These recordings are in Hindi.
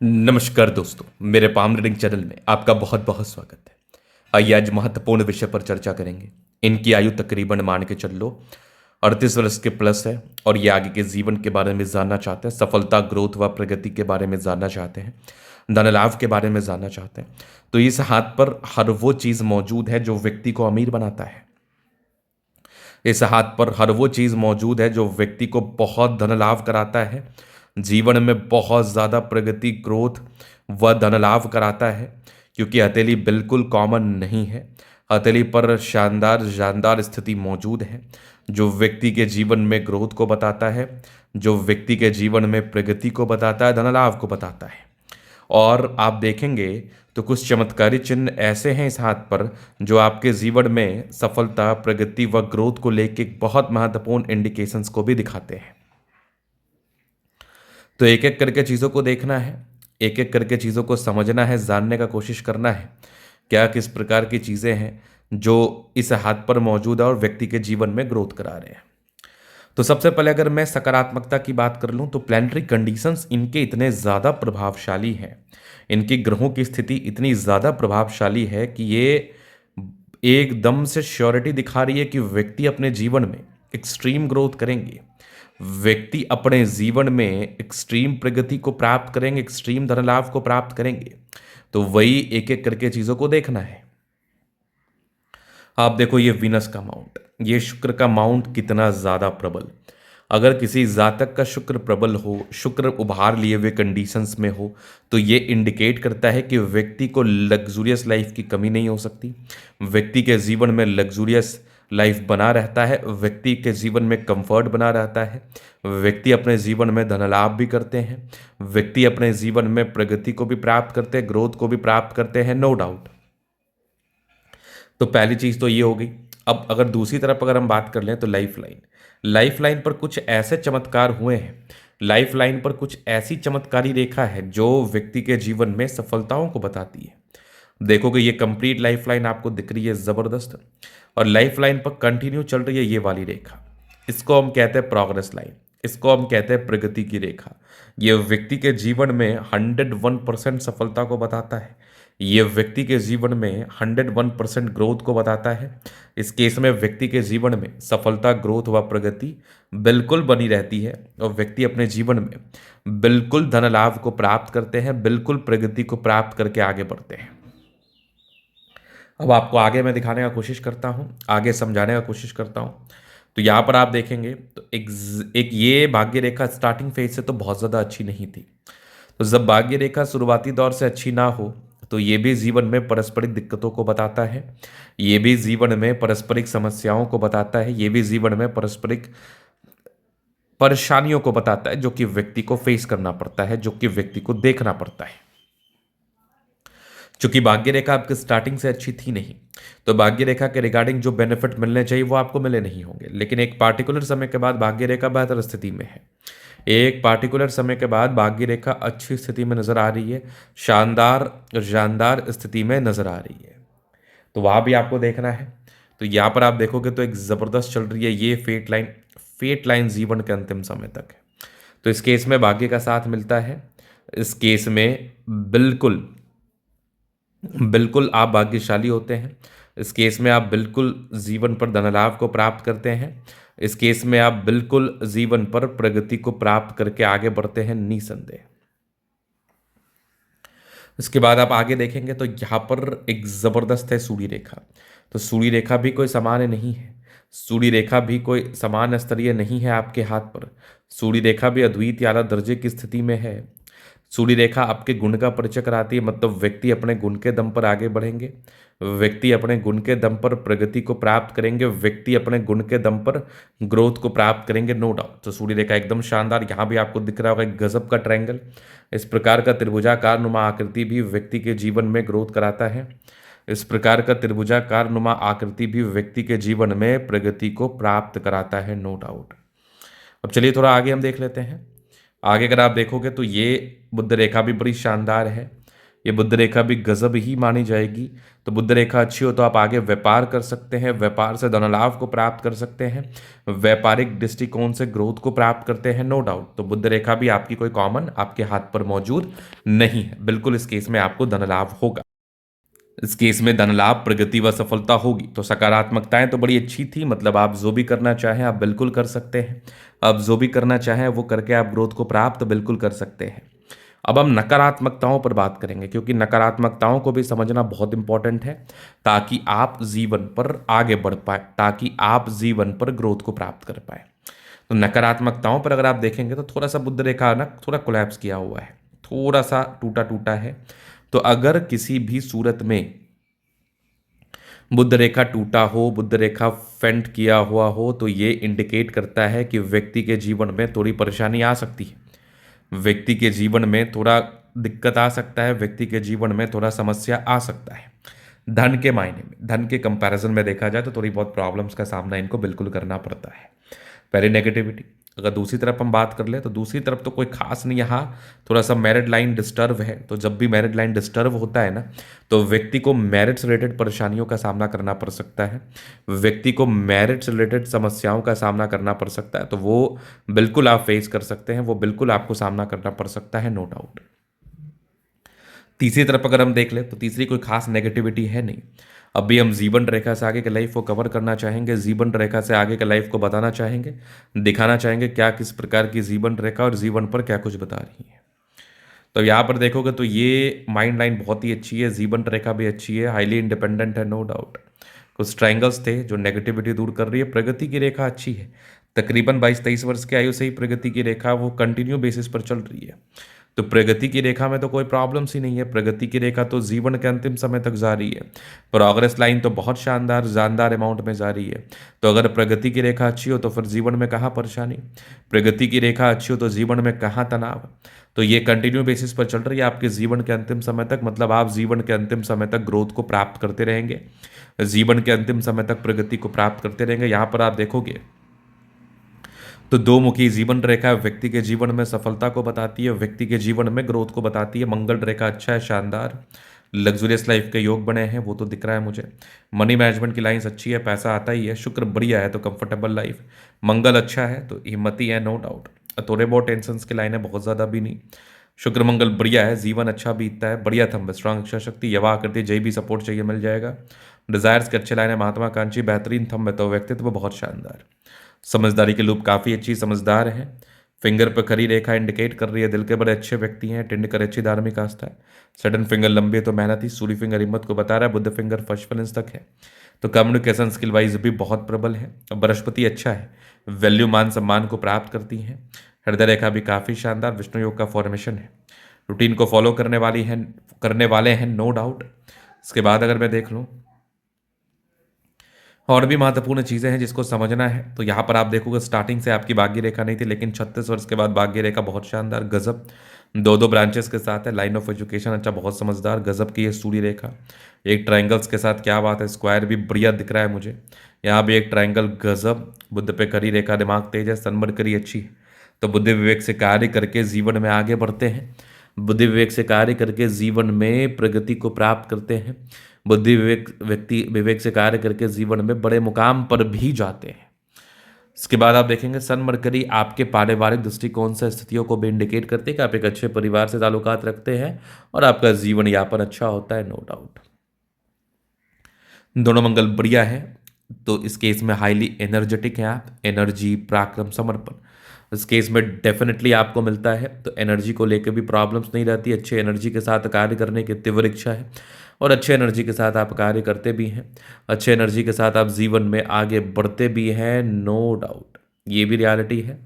नमस्कार दोस्तों, मेरे पाम रीडिंग चैनल में आपका बहुत बहुत स्वागत है। आइए आज महत्वपूर्ण विषय पर चर्चा करेंगे। इनकी आयु तकरीबन मान के चल लो 38 वर्ष के प्लस है और ये आगे के जीवन के बारे में जानना चाहते हैं, सफलता, ग्रोथ व प्रगति के बारे में जानना चाहते हैं, धन लाभ के बारे में जानना चाहते हैं। तो इस हाथ पर हर वो चीज़ मौजूद है जो व्यक्ति को अमीर बनाता है। इस हाथ पर हर वो चीज़ मौजूद है जो व्यक्ति को बहुत धन लाभ कराता है, जीवन में बहुत ज़्यादा प्रगति, ग्रोथ व धन लाभ कराता है। क्योंकि हथेली बिल्कुल कॉमन नहीं है। हथेली पर शानदार शानदार स्थिति मौजूद है जो व्यक्ति के जीवन में ग्रोथ को बताता है, जो व्यक्ति के जीवन में प्रगति को बताता है, धन लाभ को बताता है। और आप देखेंगे तो कुछ चमत्कारी चिन्ह ऐसे हैं इस हाथ पर जो आपके जीवन में सफलता, प्रगति व ग्रोथ को लेके बहुत महत्वपूर्ण इंडिकेशंस को भी दिखाते हैं। तो एक एक करके चीज़ों को देखना है, एक एक करके चीज़ों को समझना है, जानने का कोशिश करना है क्या किस प्रकार की चीज़ें हैं जो इस हाथ पर मौजूद है और व्यक्ति के जीवन में ग्रोथ करा रहे हैं। तो सबसे पहले अगर मैं सकारात्मकता की बात कर लूं तो प्लैनेटरी कंडीशंस इनके इतने ज़्यादा प्रभावशाली हैं, इनकी ग्रहों की स्थिति इतनी ज़्यादा प्रभावशाली है कि ये एकदम से श्योरिटी दिखा रही है कि व्यक्ति अपने जीवन में एक्सट्रीम ग्रोथ करेंगे, व्यक्ति अपने जीवन में एक्सट्रीम प्रगति को प्राप्त करेंगे, एक्सट्रीम धन लाभ को प्राप्त करेंगे। तो वही एक एक करके चीज़ों को देखना है। आप देखो ये वीनस का माउंट, ये शुक्र का माउंट कितना ज़्यादा प्रबल। अगर किसी जातक का शुक्र प्रबल हो, शुक्र उभार लिए हुए कंडीशंस में हो, तो ये इंडिकेट करता है कि व्यक्ति को लग्जूरियस लाइफ की कमी नहीं हो सकती। व्यक्ति के जीवन में लग्जूरियस लाइफ बना रहता है, व्यक्ति के जीवन में कंफर्ट बना रहता है, व्यक्ति अपने जीवन में धन लाभ भी करते हैं, व्यक्ति अपने जीवन में प्रगति को भी प्राप्त करते हैं, ग्रोथ को भी प्राप्त करते हैं, नो डाउट। तो पहली चीज़ तो ये हो गई। अब अगर दूसरी तरफ अगर हम बात कर लें तो लाइफ लाइन पर कुछ ऐसे चमत्कार हुए हैं, लाइफ लाइन पर कुछ ऐसी चमत्कारी रेखा है जो व्यक्ति के जीवन में सफलताओं को बताती है। देखोगे ये कंप्लीट लाइफ लाइन आपको दिख रही है ज़बरदस्त, और लाइफ लाइन पर कंटिन्यू चल रही है ये वाली रेखा। इसको हम कहते हैं प्रोग्रेस लाइन, इसको हम कहते हैं प्रगति की रेखा। ये व्यक्ति के जीवन में 101% सफलता को बताता है, ये व्यक्ति के जीवन में 101% ग्रोथ को बताता है। इस केस में व्यक्ति के जीवन में सफलता, ग्रोथ व प्रगति बिल्कुल बनी रहती है और व्यक्ति अपने जीवन में बिल्कुल धन लाभ को प्राप्त करते हैं, बिल्कुल प्रगति को प्राप्त करके आगे बढ़ते हैं। अब आपको आगे मैं दिखाने का कोशिश करता हूँ, आगे समझाने का कोशिश करता हूँ। तो यहाँ पर आप देखेंगे तो एक ये भाग्य रेखा स्टार्टिंग फेज से तो बहुत ज़्यादा अच्छी नहीं थी। तो जब भाग्य रेखा शुरुआती दौर से अच्छी ना हो तो ये भी जीवन में पारस्परिक दिक्कतों को बताता है, ये भी जीवन में पारस्परिक समस्याओं को बताता है, ये भी जीवन में पारस्परिक परेशानियों को बताता है जो कि व्यक्ति को फेस करना पड़ता है, जो कि व्यक्ति को देखना पड़ता है। चूंकि भाग्य रेखा आपकी स्टार्टिंग से अच्छी थी नहीं, तो भाग्य रेखा के रिगार्डिंग जो बेनिफिट मिलने चाहिए वो आपको मिले नहीं होंगे। लेकिन एक पार्टिकुलर समय के बाद भाग्य रेखा बेहतर स्थिति में है, एक पार्टिकुलर समय के बाद भाग्य रेखा अच्छी स्थिति में नजर आ रही है, शानदार शानदार स्थिति में नजर आ रही है। तो वहाँ भी आपको देखना है। तो यहाँ पर आप देखोगे तो एक ज़बरदस्त चल रही है ये फेट लाइन जीवन के अंतिम समय तक है। तो इस केस में भाग्य का साथ मिलता है, इस केस में बिल्कुल बिल्कुल आप भाग्यशाली होते हैं, इस केस में आप बिल्कुल जीवन पर धन लाभ को प्राप्त करते हैं, इस केस में आप बिल्कुल जीवन पर प्रगति को प्राप्त करके आगे बढ़ते हैं निसंदेह। इसके बाद आप आगे देखेंगे तो यहाँ पर एक ज़बरदस्त है सूर्य रेखा। तो सूर्य रेखा भी कोई सामान्य नहीं है, सूर्य रेखा भी कोई समान स्तरीय नहीं है आपके हाथ पर। सूर्य रेखा भी अद्वितीय आला दर्जे की स्थिति में है। सूर्य रेखा आपके गुण का परिचय कराती है, मतलब व्यक्ति अपने गुण के दम पर आगे बढ़ेंगे, व्यक्ति अपने गुण के दम पर प्रगति को प्राप्त करेंगे, व्यक्ति अपने गुण के दम पर ग्रोथ को प्राप्त करेंगे, नो डाउट। तो सूर्य रेखा एकदम शानदार, यहाँ भी आपको दिख रहा होगा एक गजब का ट्रायंगल। इस प्रकार का त्रिभुजाकार नुमा आकृति भी व्यक्ति के जीवन में ग्रोथ कराता है, इस प्रकार का त्रिभुजाकार नुमा आकृति भी व्यक्ति के जीवन में प्रगति को प्राप्त कराता है, नो डाउट। अब चलिए थोड़ा आगे हम देख लेते हैं। आगे अगर आप देखोगे तो ये बुध रेखा भी बड़ी शानदार है, ये बुध रेखा भी गजब ही मानी जाएगी। तो बुध रेखा अच्छी हो तो आप आगे व्यापार कर सकते हैं, व्यापार से धन लाभ को प्राप्त कर सकते हैं, व्यापारिक दृष्टिकोण से ग्रोथ को प्राप्त करते हैं, नो डाउट। तो बुध रेखा भी आपकी कोई कॉमन आपके हाथ पर मौजूद नहीं है, बिल्कुल इस केस में आपको धन लाभ होगा। इस केस में धन लाभ, प्रगति व सफलता होगी। तो सकारात्मकताएं तो बड़ी अच्छी थी, मतलब आप जो भी करना चाहें आप बिल्कुल कर सकते हैं। आप जो भी करना चाहें वो करके आप ग्रोथ को प्राप्त बिल्कुल कर सकते हैं। अब हम नकारात्मकताओं पर बात करेंगे, क्योंकि नकारात्मकताओं को भी समझना बहुत इंपॉर्टेंट है, ताकि आप जीवन पर आगे बढ़ पाए, ताकि आप जीवन पर ग्रोथ को प्राप्त कर पाए। तो नकारात्मकताओं पर अगर आप देखेंगे तो थोड़ा सा बुध रेखा ना थोड़ा कोलैप्स किया हुआ है, थोड़ा सा टूटा टूटा है। तो अगर किसी भी सूरत में बुध रेखा टूटा हो, बुध रेखा फेंट किया हुआ हो, तो ये इंडिकेट करता है कि व्यक्ति के जीवन में थोड़ी परेशानी आ सकती है, व्यक्ति के जीवन में थोड़ा दिक्कत आ सकता है, व्यक्ति के जीवन में थोड़ा समस्या आ सकता है। धन के मायने में, धन के कंपैरिजन में देखा जाए तो थोड़ी बहुत प्रॉब्लम्स का सामना इनको बिल्कुल करना पड़ता है। पहले नेगेटिविटी। अगर दूसरी तरफ हम बात कर ले तो दूसरी तरफ तो कोई खास नहीं, यहाँ थोड़ा सा मैरिड लाइन डिस्टर्ब है। तो जब भी मैरिड लाइन डिस्टर्ब होता है ना, तो व्यक्ति को मैरिड से रिलेटेड परेशानियों का सामना करना पड़ सकता है, व्यक्ति को मैरिड से रिलेटेड समस्याओं का सामना करना पड़ सकता है। तो वो बिल्कुल आप फेस कर सकते हैं, वो बिल्कुल आपको सामना करना पड़ सकता है, नो डाउट। तीसरी तरफ अगर हम देख ले तो तीसरी कोई खास नेगेटिविटी है नहीं। अभी हम जीवन रेखा से आगे के लाइफ को कवर करना चाहेंगे, जीवन रेखा से आगे के लाइफ को बताना चाहेंगे, दिखाना चाहेंगे क्या किस प्रकार की जीवन रेखा और जीवन पर क्या कुछ बता रही है। तो यहाँ पर देखोगे तो ये माइंड लाइन बहुत ही अच्छी है, जीवन रेखा भी अच्छी है, हाईली इंडिपेंडेंट है, नो डाउट। कुछ ट्रायंगल्स थे जो नेगेटिविटी दूर कर रही है। प्रगति की रेखा अच्छी है, तकरीबन 22-23 वर्ष की आयु से ही प्रगति की रेखा वो कंटिन्यू बेसिस पर चल रही है। तो प्रगति की रेखा में तो कोई प्रॉब्लम्स ही नहीं है, प्रगति की रेखा तो जीवन के अंतिम समय तक जारी है, प्रोग्रेस लाइन तो बहुत शानदार अमाउंट में जारी है। तो अगर प्रगति की रेखा अच्छी हो तो फिर जीवन में कहाँ परेशानी, प्रगति की रेखा अच्छी हो तो जीवन में कहाँ तनाव। तो ये कंटिन्यू बेसिस पर चल रही है आपके जीवन के अंतिम समय तक, मतलब आप जीवन के अंतिम समय तक ग्रोथ को प्राप्त करते रहेंगे, जीवन के अंतिम समय तक प्रगति को प्राप्त करते रहेंगे। यहाँ पर आप देखोगे तो दो मुखी जीवन रेखा व्यक्ति के जीवन में सफलता को बताती है, व्यक्ति के जीवन में ग्रोथ को बताती है। मंगल रेखा अच्छा है, शानदार लग्जरियस लाइफ के योग बने हैं, वो तो दिख रहा है मुझे। मनी मैनेजमेंट की लाइंस अच्छी है, पैसा आता ही है। शुक्र बढ़िया है तो कंफर्टेबल लाइफ। मंगल अच्छा है तो हिम्मती है, नो डाउट। थोड़े बहुत टेंशन की लाइन है, बहुत ज़्यादा भी नहीं। शुक्र मंगल बढ़िया है, जीवन अच्छा बीतता है, बढ़िया थंब, स्ट्रांग इच्छा शक्ति, यवा आकृति, जय भी सपोर्ट चाहिए मिल जाएगा। डिजायर्स के अच्छे लाइन है, महात्माकांक्षी, बेहतरीन थंब है, तो व्यक्तित्व बहुत शानदार। समझदारी के लूप काफ़ी अच्छी समझदार है। फिंगर पर खरी रेखा इंडिकेट कर रही है दिल के बड़े अच्छे व्यक्ति हैं, टिंड कर अच्छी धार्मिक आस्था है। सडन फिंगर लंबी तो मेहनती, सूर्य फिंगर हिम्मत को बता रहा है, बुद्ध फिंगर फर्स्ट फल तक है। तो कम्युनिकेशन स्किल वाइज भी बहुत प्रबल है। बृहस्पति अच्छा है, वैल्यू मान सम्मान को प्राप्त करती हैं। हृदय रेखा भी काफ़ी शानदार, विष्णु योग का फॉर्मेशन है। रूटीन को फॉलो करने वाले हैं, नो डाउट। इसके बाद अगर मैं देख लूँ और भी महत्वपूर्ण चीज़ें हैं जिसको समझना है, तो यहाँ पर आप देखोगे स्टार्टिंग से आपकी भाग्य रेखा नहीं थी, लेकिन 36 वर्ष के बाद भाग्य रेखा बहुत शानदार, गजब। दो ब्रांचेस के साथ है, लाइन ऑफ एजुकेशन अच्छा, बहुत समझदार, गजब की है सूर्य रेखा। एक ट्रायंगल्स के साथ क्या बात है, स्क्वायर भी बढ़िया दिख रहा है मुझे। यहाँ भी एक ट्रायंगल गजब, बुद्ध पे खरी रेखा, दिमाग तेज है, सनमर करी अच्छी है। तो बुद्धि विवेक से कार्य करके जीवन में आगे बढ़ते हैं, बुद्धि विवेक से कार्य करके जीवन में प्रगति को प्राप्त करते हैं, बुद्धि विवेक से कार्य करके जीवन में बड़े मुकाम पर भी जाते हैं। इसके बाद आप देखेंगे सन मरकरी आपके पारिवारिक दृष्टिकोण से स्थितियों को भी इंडिकेट करते हैं कि आप एक अच्छे परिवार से ताल्लुकात रखते हैं और आपका जीवन यापन अच्छा होता है, नो डाउट। दोनों मंगल बढ़िया है, तो इस केस में हाईली एनर्जेटिक हैं आप, एनर्जी, पराक्रम, समर्पण इस केस में डेफिनेटली आपको मिलता है। तो एनर्जी को लेकर भी प्रॉब्लम्स नहीं रहती, अच्छे एनर्जी के साथ कार्य करने की तीव्र इच्छा है और अच्छे एनर्जी के साथ आप कार्य करते भी हैं, अच्छे एनर्जी के साथ आप जीवन में आगे बढ़ते भी हैं, नो डाउट। ये भी रियलिटी है।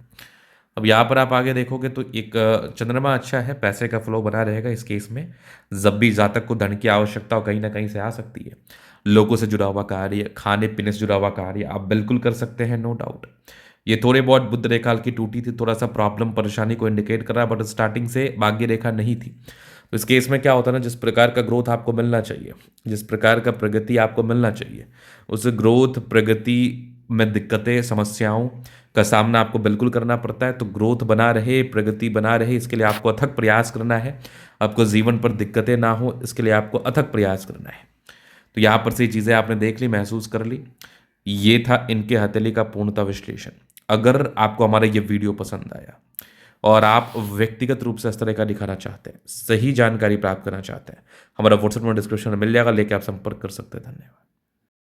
अब यहाँ पर आप आगे देखोगे तो एक चंद्रमा अच्छा है, पैसे का फ्लो बना रहेगा इस केस में। जब भी जातक को धन की आवश्यकता हो कहीं ना कहीं से आ सकती है, लोगों से जुड़ा हुआ कार्य, खाने पीने से जुड़ा हुआ कार्य आप बिल्कुल कर सकते हैं, नो डाउट। ये थोड़े बहुत बुध रेखा की टूटी थी, थोड़ा सा प्रॉब्लम परेशानी को इंडिकेट कर रहा है, बट स्टार्टिंग से भाग्य रेखा नहीं थी। तो इस केस में क्या होता है ना, जिस प्रकार का ग्रोथ आपको मिलना चाहिए, जिस प्रकार का प्रगति आपको मिलना चाहिए, उस ग्रोथ प्रगति में दिक्कतें, समस्याओं का सामना आपको बिल्कुल करना पड़ता है। तो ग्रोथ बना रहे, प्रगति बना रहे, इसके लिए आपको अथक प्रयास करना है। आपको जीवन पर दिक्कतें ना हो, इसके लिए आपको अथक प्रयास करना है। तो यहाँ पर से चीज़ें आपने देख ली, महसूस कर ली। ये था इनके हथेली का पूर्णता विश्लेषण। अगर आपको हमारा ये वीडियो पसंद आया और आप व्यक्तिगत रूप से इस तरह का दिखाना चाहते हैं, सही जानकारी प्राप्त करना चाहते हैं, हमारा व्हाट्सएप में डिस्क्रिप्शन में मिल जाएगा, लेके आप संपर्क कर सकते हैं। धन्यवाद।